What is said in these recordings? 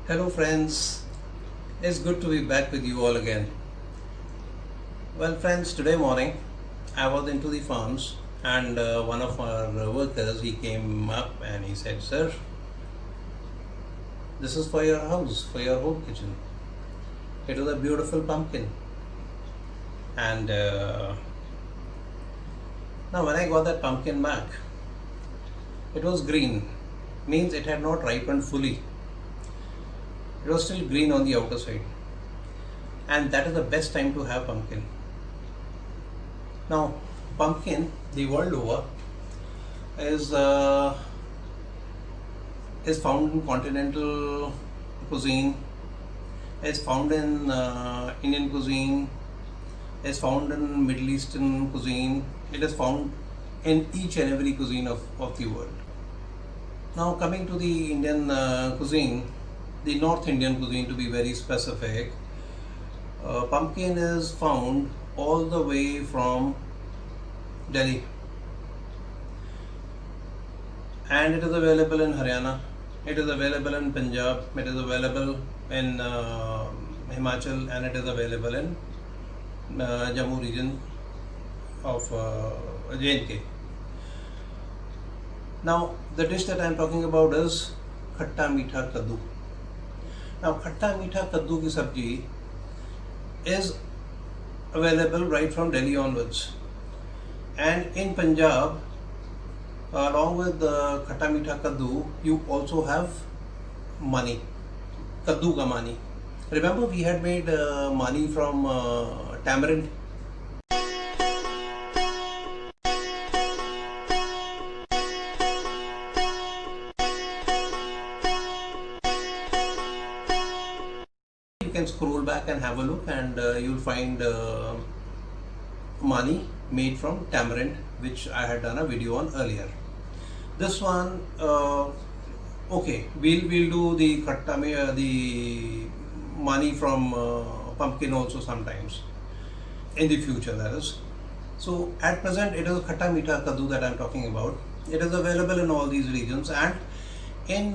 Hello, friends. It's good to be back with you all again. Well, friends, today morning I was into the farms and one of our workers he came up and he said, "Sir, this is for your house, for your home kitchen." It was a beautiful pumpkin, and now when I got that pumpkin back, it was green, means it had not ripened fully. It was still green on the outer side, and that is the best time to have pumpkin. Now, pumpkin the world over is uh, is found in continental cuisine, is found in Indian cuisine, is found in Middle Eastern cuisine. It is found in each and every cuisine of the world. Now, coming to the Indian cuisine, the North Indian cuisine to be very specific, pumpkin is found all the way from Delhi, and it is available in Haryana, it is available in Punjab, it is available in Himachal, and it is available in Jammu region of J&K. Now, the dish that I am talking about is Khatta Meetha Kaddu. Now, Khatta Meetha Kaddu ki sabji is available right from Delhi onwards. And in Punjab, along with the Khatta Meetha Kaddu, you also have mani, Kaddu ka mani. Remember, we had made mani from tamarind. You can scroll back and have a look, and you'll find mani made from tamarind, which I had done a video on earlier. This one, okay, we'll do the the mani from pumpkin also sometimes in the future, that is. So at present, it is Khatta Meetha Kaddu that I'm talking about. It is available in all these regions, and in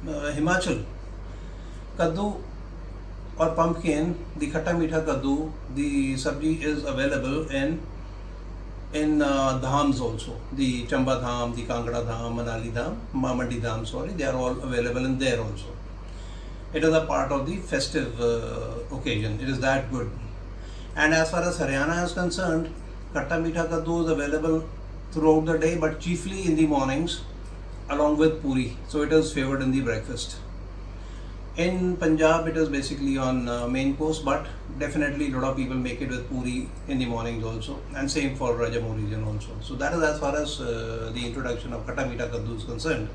Himachal, Kaddu or pumpkin, the Khatta Meetha Kaddu, the sabji is available in dhams also. The Chamba Dham, the Kangra Dham, Manali Dham, Mandi Dham, sorry, they are all available in there also. It is a part of the festive occasion. It is that good. And as far as Haryana is concerned, Khatta Meetha Kaddu is available throughout the day, but chiefly in the mornings along with puri. So it is favored in the breakfast. In Punjab, it is basically on main course, but definitely a lot of people make it with puri in the mornings also, and same for Jammu region also. So that is as far as the introduction of Khatta Meetha Kaddu is concerned,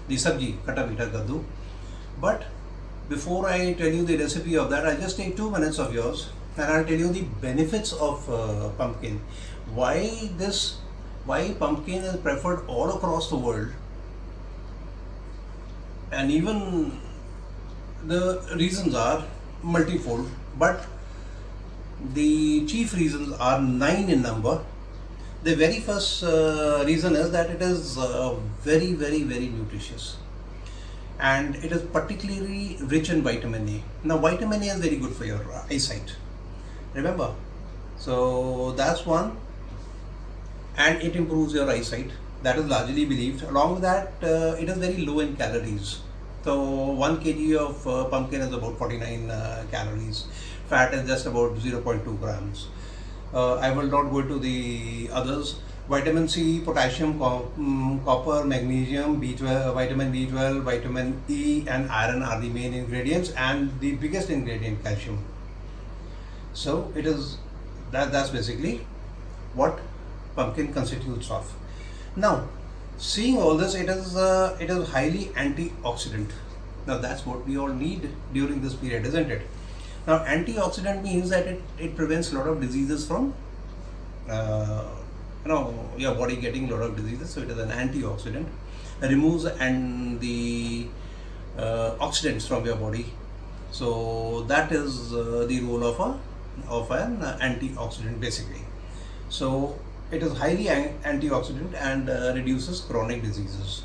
the sabji Khatta Meetha Kaddu. But before I tell you the recipe of that, I'll just take 2 minutes of yours, and I'll tell you the benefits of pumpkin. Why pumpkin is preferred all across the world, and even the reasons are multifold, but the chief reasons are 9 in number. The very first reason is that it is very, very, very nutritious, and it is particularly rich in vitamin A. Now, vitamin A is very good for your eyesight, remember. So that's one, and it improves your eyesight. That is largely believed. Along with that, it is very low in calories. So 1 kg of pumpkin is about 49 calories. Fat is just about 0.2 grams. I will not go into the others. Vitamin C, potassium, copper, magnesium, B12, vitamin B12, vitamin E, and iron are the main ingredients, and the biggest ingredient, calcium. So it is that's basically what pumpkin constitutes of. Now, seeing all this, it is highly antioxidant. Now that's what we all need during this period, isn't it? Now, antioxidant means that it prevents a lot of diseases from your body getting a lot of diseases. So it is an antioxidant. It removes and the oxidants from your body. So that is the role of an antioxidant basically. So it is highly antioxidant and reduces chronic diseases.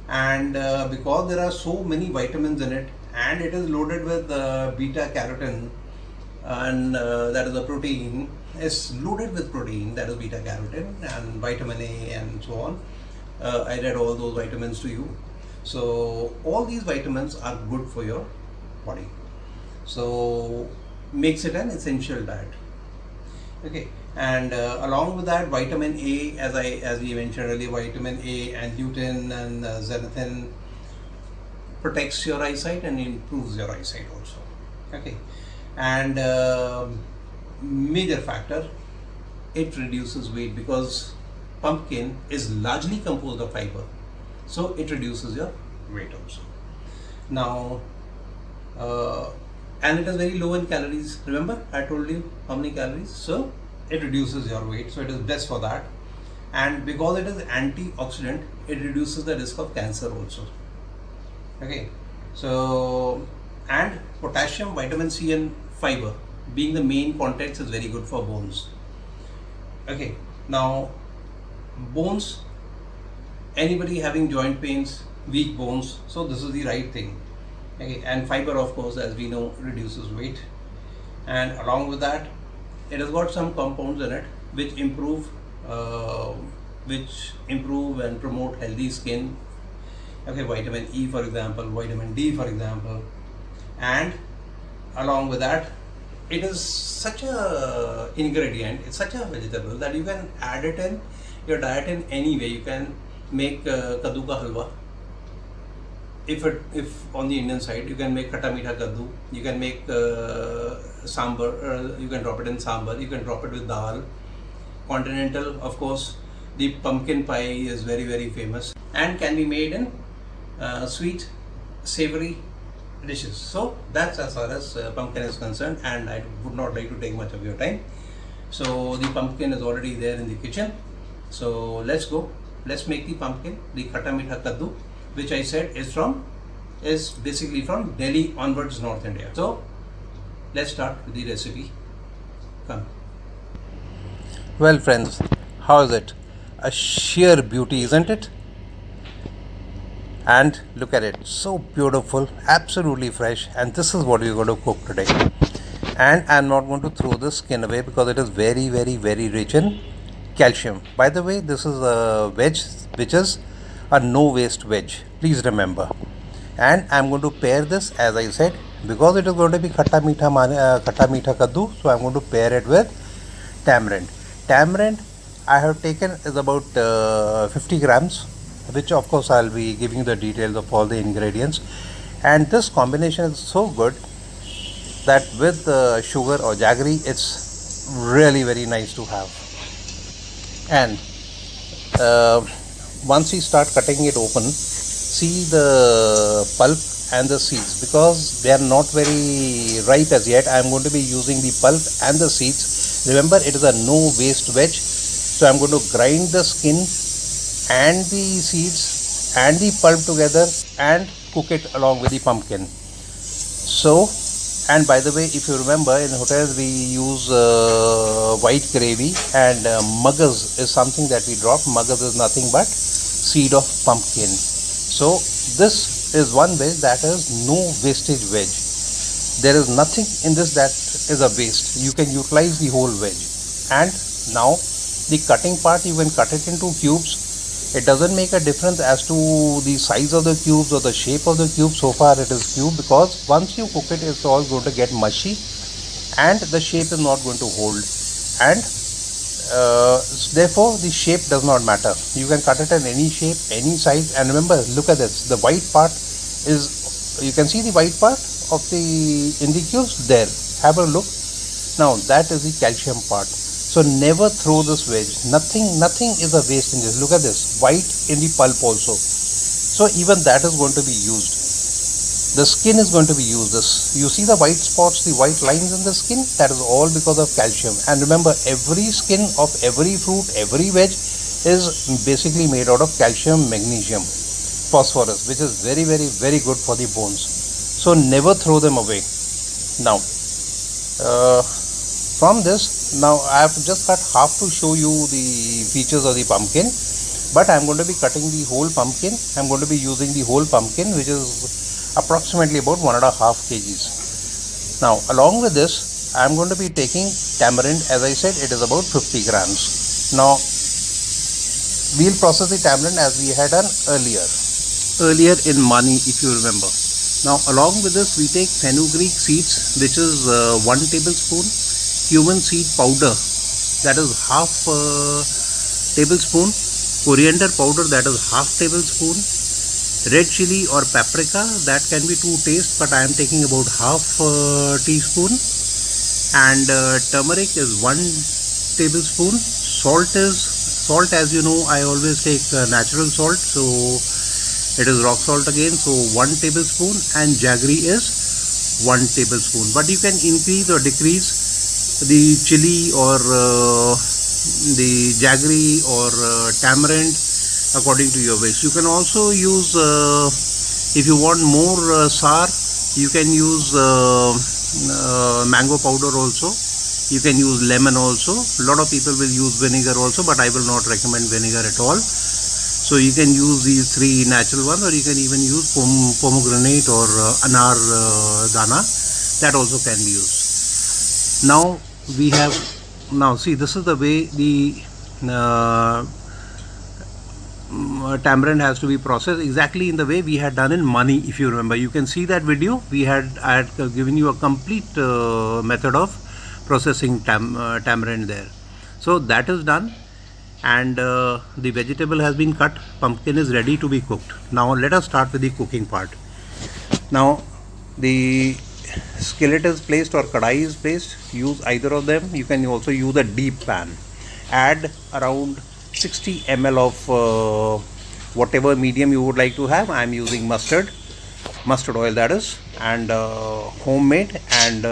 and because there are so many vitamins in it, and it is loaded with beta carotene, and that is a protein, is loaded with protein, that is beta carotene and vitamin A and so on. I read all those vitamins to you. So all these vitamins are good for your body, so makes it an essential diet. Okay, and along with that, vitamin A, as we mentioned earlier, vitamin A and lutein and zeaxanthin protects your eyesight and improves your eyesight also. Okay, and major factor, it reduces weight because pumpkin is largely composed of fiber, so it reduces your weight also. Now, and it is very low in calories. Remember, I told you how many calories, so it reduces your weight, so it is best for that. And because it is antioxidant, it reduces the risk of cancer also. Okay, so, and potassium, vitamin C, and fiber being the main contents is very good for bones. Okay, now bones, anybody having joint pains, weak bones, so this is the right thing. Okay, and fiber, of course, as we know, reduces weight, and along with that, it has got some compounds in it which improve and promote healthy skin. Okay, vitamin E, for example, vitamin D, for example, and along with that, it is such a ingredient, it's such a vegetable that you can add it in your diet in any way. You can make kaddu ka halwa. If on the Indian side, you can make khata meetha kaddu, you can make sambar, you can drop it in sambar, you can drop it with dal. Continental, of course, the pumpkin pie is very, very famous and can be made in sweet, savory dishes. So that's as far as pumpkin is concerned, and I would not like to take much of your time. So the pumpkin is already there in the kitchen. So let's go. Let's make the pumpkin, the khata meetha kaddu, which I said is basically from Delhi onwards, North India. So let's start with the recipe. Come. Well, friends, how is it? A sheer beauty, isn't it? And look at it, so beautiful, absolutely fresh, and this is what we're going to cook today. And I'm not going to throw the skin away because it is very, very, very rich in calcium. By the way, this is a veg which is a no waste veg, please remember. And I'm going to pair this, as I said, because it is going to be khata meetha kaddu, so I'm going to pair it with tamarind. I have taken is about 50 grams, which of course I'll be giving you the details of all the ingredients. And this combination is so good that with sugar or jaggery, it's really very nice to have. And once you start cutting it open, see the pulp and the seeds, because they are not very ripe as yet. I am going to be using the pulp and the seeds. Remember, it is a no waste veg, so I am going to grind the skin and the seeds and the pulp together and cook it along with the pumpkin. So, and by the way, if you remember, in hotels we use white gravy, and magas is something that we drop. Magas is nothing but seed of pumpkin. So this is one veg that is no wastage veg. There is nothing in this that is a waste. You can utilize the whole veg. And now the cutting part, you can cut it into cubes. It doesn't make a difference as to the size of the cubes or the shape of the cube. So far it is cube, because once you cook it, it's all going to get mushy and the shape is not going to hold, and therefore the shape does not matter. You can cut it in any shape, any size. And remember, look at this, the white part is, you can see the white part of the in the cubes there. Have a look. Now that is the calcium part. So never throw this veg. Nothing is a waste in this. Look at this, white in the pulp also. So even that is going to be used. The skin is going to be used. This, you see the white spots, the white lines in the skin, that is all because of calcium. And remember, every skin of every fruit, every veg is basically made out of calcium, magnesium, phosphorus, which is very, very, very good for the bones. So never throw them away. Now, from this, now I have just cut half to show you the features of the pumpkin. but I'm going to be cutting the whole pumpkin. I'm going to be using the whole pumpkin, which is approximately about 1.5 kgs. Now along with this, I'm going to be taking tamarind. As I said, it is about 50 grams. Now we'll process the tamarind as we had done earlier in Mani, if you remember. Now along with this, we take fenugreek seeds, which is 1 tablespoon, cumin seed powder, that is half tablespoon, coriander powder, that is half tablespoon, red chili or paprika, that can be to taste, but I am taking about half teaspoon, and turmeric is 1 tablespoon. Salt, as you know, I always take natural salt, so it is rock salt again, so 1 tablespoon, and jaggery is 1 tablespoon. But you can increase or decrease the chili or the jaggery or tamarind according to your wish. You can also use, if you want more sour, you can use mango powder also. You can use lemon also. A lot of people will use vinegar also, but I will not recommend vinegar at all. So you can use these 3 natural ones, or you can even use pomegranate or anar dana. That also can be used. Now we have, see, this is the way the tamarind has to be processed, exactly in the way we had done in Mani. If you remember, you can see that video. I had given you a complete method of processing tamarind there. So that is done, and the vegetable has been cut. Pumpkin is ready to be cooked. Now let us start with the cooking part. Now the skillet is placed or kadai is placed. Use either of them. You can also use a deep pan. Add around 60 ml of whatever medium you would like to have. I am using mustard oil, that is, and homemade and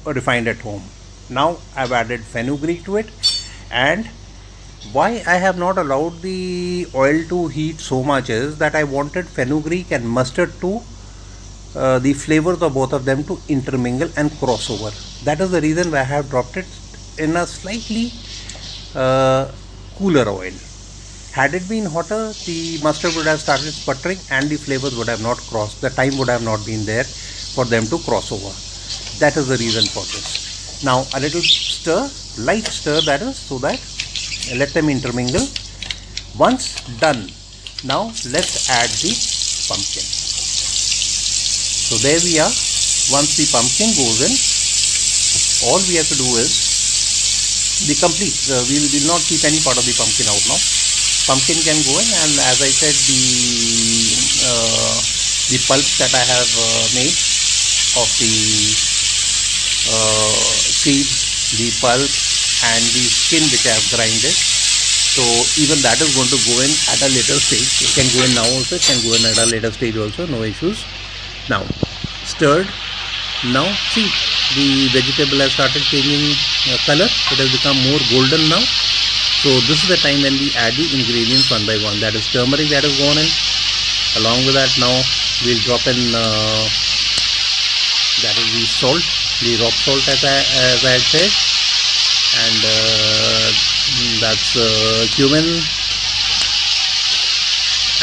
refined at home. Now I've added fenugreek to it, and why I have not allowed the oil to heat so much is that I wanted fenugreek and mustard to the flavors of both of them to intermingle and cross over. That is the reason why I have dropped it in a slightly cooler oil. Had it been hotter, the mustard would have started sputtering and the flavors would have not crossed. The time would have not been there for them to cross over. That is the reason for this. Now a little stir, light stir, that is, so that let them intermingle. Once done, now let's add the pumpkin. So there we are. Once the pumpkin goes in, all we have to do is the complete. We will not keep any part of the pumpkin out now. Pumpkin can go in, and as I said, the pulp that I have made of the seeds, the pulp, and the skin which I have grinded. So even that is going to go in at a later stage. It can go in now also. It can go in at a later stage also. No issues. Now stirred. Now see, the vegetable has started changing color. It has become more golden now. So this is the time when we add the ingredients one by one. That is turmeric that has gone in. Along with that, now we'll drop in that is the salt, the rock salt, as I had said, and that's cumin,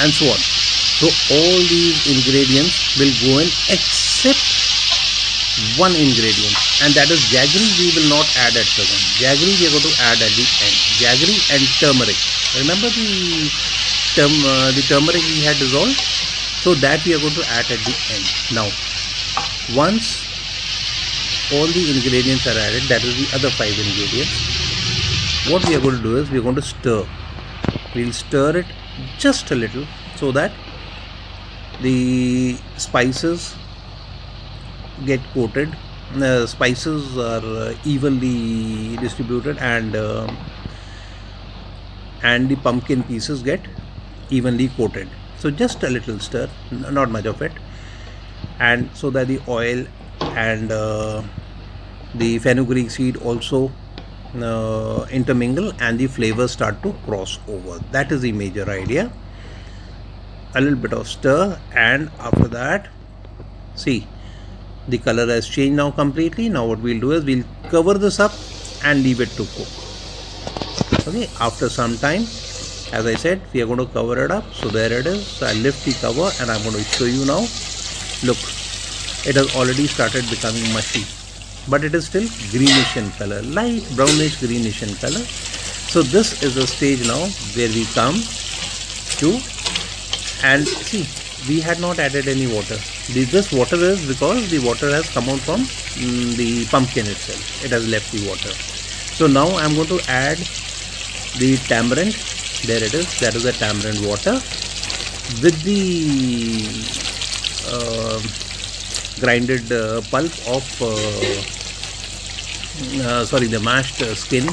and so on. So all these ingredients will go in except one ingredient, and that is jaggery. We will not add at present. Jaggery we are going to add at the end. Jaggery and turmeric. Remember the turmeric we had dissolved? So that we are going to add at the end. Now once all the ingredients are added, that is the other 5 ingredients, what we are going to do is we are going to stir. We'll stir it just a little so that the spices get coated. Spices are evenly distributed, and the pumpkin pieces get evenly coated. So just a little stir, not much of it, and so that the oil and the fenugreek seed also intermingle and the flavors start to cross over. That is the major idea. A little bit of stir, and after that, see, the color has changed now completely. Now what we'll do is we'll cover this up and leave it to cook. Okay, after some time As I said, we are going to cover it up. So there it is. So I lift the cover and I'm going to show you now. Look, it has already started becoming mushy, but it is still greenish in color, light brownish greenish in color. So this is the stage now where we come to, and see, we had not added any water. This water is because the water has come out from the pumpkin itself. It has left the water. So now I'm going to add the tamarind. There it is. That is the tamarind water with the grinded pulp of the mashed skin,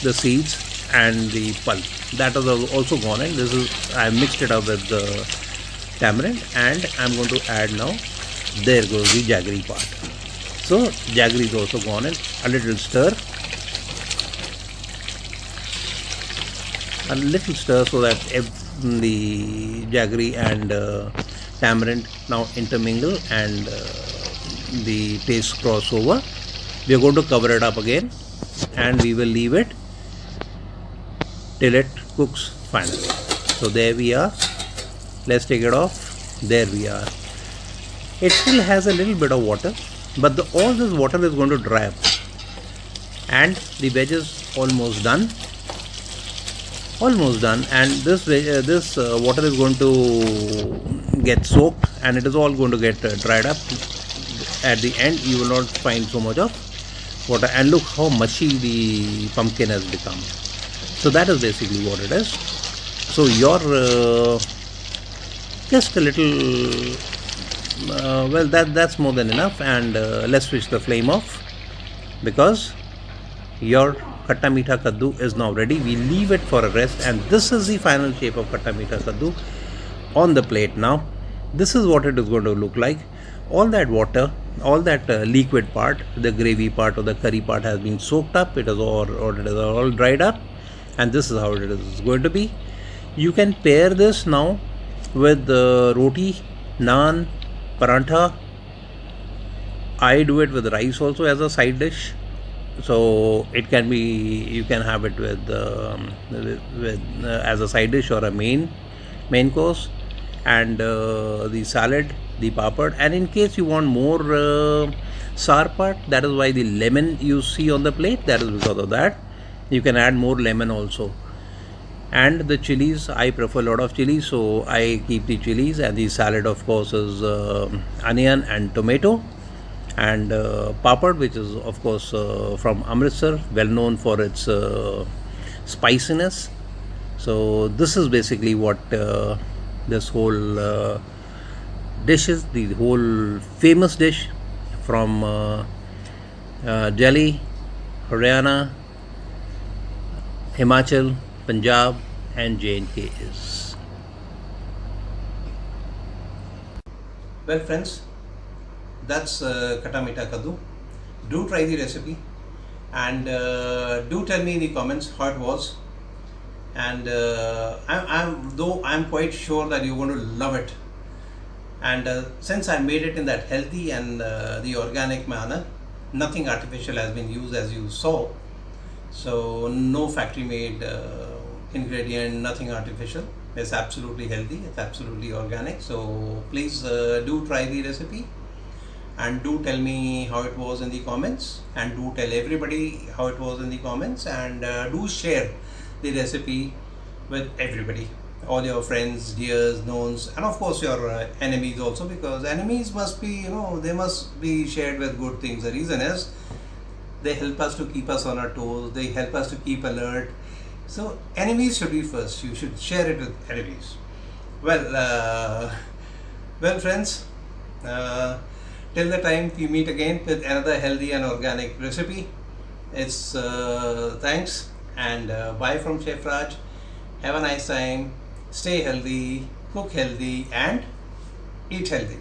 the seeds, and the pulp. That is also gone in. This is, I mixed it up with the tamarind, and I'm going to add now. There goes the jaggery part. So jaggery is also gone in. A little stir. A little stir so that the jaggery and tamarind now intermingle and the taste cross over. We are going to cover it up again and we will leave it till it cooks finally. So there we are. Let's take it off. There we are. It still has a little bit of water, but all this water is going to dry up, and the veg is almost done. Almost done, and this water is going to get soaked, and it is all going to get dried up. At the end, you will not find so much of water, and look how mushy the pumpkin has become. So that is basically what it is. So your just a little well, that's more than enough, and let's switch the flame off, because your Khatta Meetha Kaddu is now ready. We leave it for a rest, and this is the final shape of Khatta Meetha Kaddu on the plate now. This is what it is going to look like. All that water, all that liquid part, the gravy part or the curry part has been soaked up. It is all dried up, and this is how it is going to be. You can pair this now with roti, naan, parantha. I do it with rice also as a side dish. So it can be, you can have it with as a side dish or a main course, and the salad, the papad, and in case you want more sour part, that is why the lemon you see on the plate, that is because of that. You can add more lemon also. And the chilies, I prefer a lot of chilies, so I keep the chilies, and the salad of course is onion and tomato, and papad, which is of course from Amritsar, well known for its spiciness. So this is basically what this whole dish is, the whole famous dish from Delhi, Haryana, Himachal, Punjab and J&K is. Well friends, that's Khatta Meetha Kaddu. Do try the recipe, and do tell me in the comments how it was. And I'm quite sure that you're going to love it. And since I made it in that healthy and the organic manner, nothing artificial has been used, as you saw. So no factory made ingredient, nothing artificial. It's absolutely healthy, it's absolutely organic. So please do try the recipe, and do tell me how it was in the comments, and do tell everybody how it was in the comments, and do share the recipe with everybody, all your friends, dears, knowns, and of course your enemies also, because enemies must be, they must be shared with good things. The reason is they help us to keep us on our toes, they help us to keep alert. So enemies should be first. You should share it with enemies. Well friends, till the time we meet again with another healthy and organic recipe, it's thanks and bye from Chef Raj. Have a nice time, stay healthy, cook healthy and eat healthy.